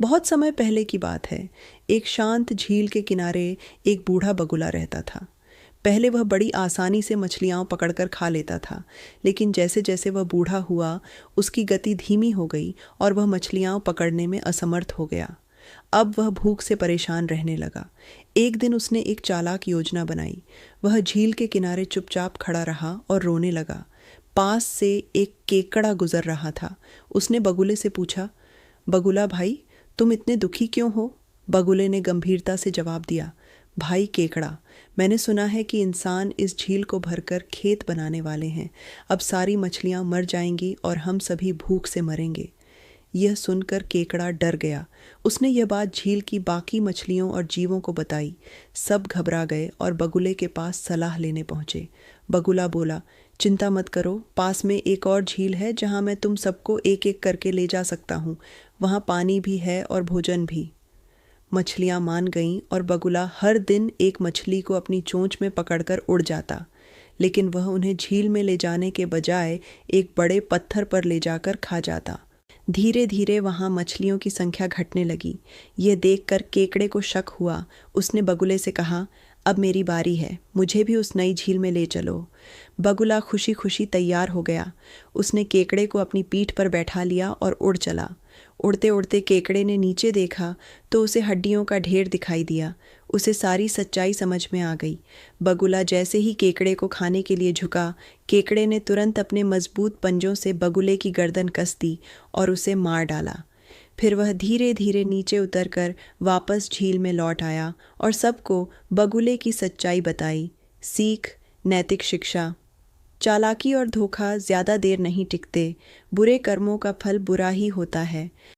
बहुत समय पहले की बात है। एक शांत झील के किनारे एक बूढ़ा बगुला रहता था। पहले वह बड़ी आसानी से मछलियाँ पकड़कर खा लेता था, लेकिन जैसे जैसे वह बूढ़ा हुआ, उसकी गति धीमी हो गई और वह मछलियाँ पकड़ने में असमर्थ हो गया। अब वह भूख से परेशान रहने लगा। एक दिन उसने एक चालाक योजना बनाई। वह झील के किनारे चुपचाप खड़ा रहा और रोने लगा। पास से एक केकड़ा गुजर रहा था। उसने बगुले से पूछा, बगुला भाई, तुम इतने दुखी क्यों हो? बगुले ने गंभीरता से जवाब दिया, भाई केकड़ा, मैंने सुना है कि इंसान इस झील को भरकर खेत बनाने वाले हैं। अब सारी मछलियाँ मर जाएंगी और हम सभी भूख से मरेंगे। यह सुनकर केकड़ा डर गया। उसने यह बात झील की बाकी मछलियों और जीवों को बताई। सब घबरा गए और बगुले के पास सलाह लेने पहुंचे। बगुला बोला, चिंता मत करो, पास में एक और झील है जहां मैं तुम सबको एक एक करके ले जा सकता हूँ। वहाँ पानी भी है और भोजन भी। मछलियाँ मान गईं और बगुला हर दिन एक मछली को अपनी चोंच में पकड़कर उड़ जाता, लेकिन वह उन्हें झील में ले जाने के बजाय एक बड़े पत्थर पर ले जाकर खा जाता। धीरे धीरे वहाँ मछलियों की संख्या घटने लगी। यह देखकर केकड़े को शक हुआ। उसने बगुले से कहा, अब मेरी बारी है, मुझे भी उस नई झील में ले चलो। बगुला खुशी खुशी तैयार हो गया। उसने केकड़े को अपनी पीठ पर बैठा लिया और उड़ चला। उड़ते उड़ते केकड़े ने नीचे देखा तो उसे हड्डियों का ढेर दिखाई दिया। उसे सारी सच्चाई समझ में आ गई। बगुला जैसे ही केकड़े को खाने के लिए झुका, केकड़े ने तुरंत अपने मजबूत पंजों से बगुले की गर्दन कस दी और उसे मार डाला। फिर वह धीरे धीरे नीचे उतरकर वापस झील में लौट आया और सबको बगुले की सच्चाई बताई। सीख, नैतिक शिक्षा। चालाकी और धोखा ज़्यादा देर नहीं टिकते। बुरे कर्मों का फल बुरा ही होता है।